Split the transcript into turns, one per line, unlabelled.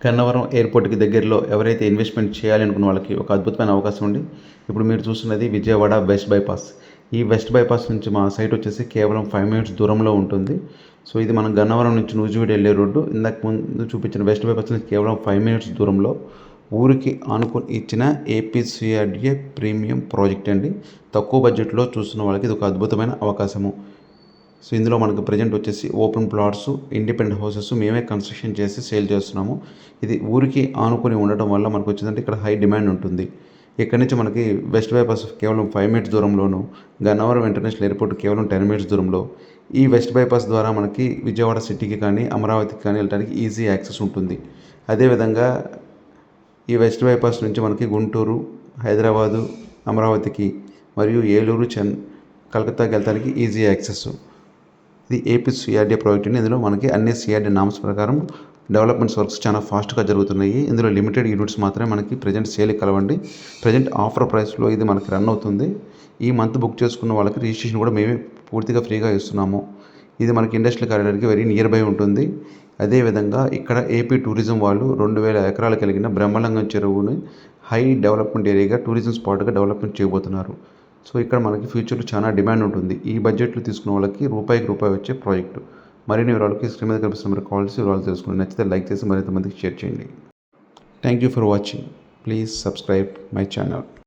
గన్నవరం ఎయిర్పోర్ట్కి దగ్గరలో ఎవరైతే ఇన్వెస్ట్మెంట్ చేయాలనుకున్న వాళ్ళకి ఒక అద్భుతమైన అవకాశం ఉంది. ఇప్పుడు మీరు చూస్తున్నది విజయవాడ వెస్ట్ బైపాస్. ఈ వెస్ట్ బైపాస్ నుంచి మా సైట్ వచ్చేసి కేవలం 5 మినిట్స్ దూరంలో ఉంటుంది. సో ఇది మనం గన్నవరం నుంచి నూజివీడు వెళ్ళే రోడ్డు. ఇందాక ముందు చూపించిన వెస్ట్ బైపాస్ నుంచి కేవలం 5 మినిట్స్ దూరంలో ఊరికి ఆనుకొని ఇచ్చిన ఏపీసీఆర్డీఏ ప్రీమియం ప్రాజెక్ట్ అండి. తక్కువ బడ్జెట్లో చూస్తున్న వాళ్ళకి ఇది ఒక అద్భుతమైన అవకాశము. సో ఇందులో మనకు ప్రజెంట్ వచ్చేసి ఓపెన్ ప్లాట్స్, ఇండిపెండెంట్ హౌసెస్ మేమే కన్స్ట్రక్షన్ చేసి సేల్ చేస్తున్నాము. ఇది ఊరికి ఆనుకొని ఉండటం వల్ల మనకు వచ్చిందంటే ఇక్కడ హై డిమాండ్ ఉంటుంది. ఇక్కడ నుంచి మనకి వెస్ట్ బైపాస్ కేవలం 5 మినిట్స్ దూరంలోను, గన్నవరం ఇంటర్నేషనల్ ఎయిర్పోర్ట్ కేవలం 10 మినిట్స్ దూరంలో. ఈ వెస్ట్ బైపాస్ ద్వారా మనకి విజయవాడ సిటీకి కానీ అమరావతికి కానీ వెళ్ళడానికి ఈజీ యాక్సెస్ ఉంటుంది. అదేవిధంగా ఈ వెస్ట్ బైపాస్ నుంచి మనకి గుంటూరు, హైదరాబాదు, అమరావతికి మరియు ఏలూరు, కలకత్తాకి వెళ్ళడానికి ఈజీ యాక్సెస్. ఇది ఏపీ సిఆర్డీ ప్రాజెక్ట్ అండి. ఇందులో మనకి అన్ని సిఆర్డీ నామ్స్ ప్రకారం డెవలప్మెంట్స్ వర్క్స్ చాలా ఫాస్ట్గా జరుగుతున్నాయి. ఇందులో లిమిటెడ్ యూనిట్స్ మాత్రమే మనకి ప్రజెంట్ సేల్కి కలవండి. ప్రజెంట్ ఆఫర్ ప్రైస్లో ఇది మనకి రన్ అవుతుంది. ఈ మంత్ బుక్ చేసుకున్న వాళ్ళకి రిజిస్ట్రేషన్ కూడా మేమే పూర్తిగా ఫ్రీగా ఇస్తున్నాము. ఇది మనకి ఇండస్ట్రియల్ కారిడార్కి వెరీ నియర్ బై ఉంటుంది. అదేవిధంగా ఇక్కడ ఏపీ టూరిజం వాళ్ళు 2000 ఎకరాలు కలిగిన బ్రహ్మలింగం చెరువుని హై డెవలప్మెంట్ ఏరియాగా టూరిజం స్పాట్గా డెవలప్మెంట్ చేయబోతున్నారు. సో ఇక్కడ మనకి ఫ్యూచర్లో చాలా డిమాండ్ ఉంటుంది. ఈ బడ్జెట్లో తీసుకున్న వాళ్ళకి రూపాయికి రూపాయి వచ్చే ప్రాజెక్టు. మరిన్ని వివరాలకి స్క్రీన్ మీద కనిపిస్తున్న మీరు కాల్ చేసి వివరాలు తెలుసుకోండి. నచ్చితే లైక్ చేసి మరింత మందికి షేర్ చేయండి. Thank you for watching. Please subscribe my channel.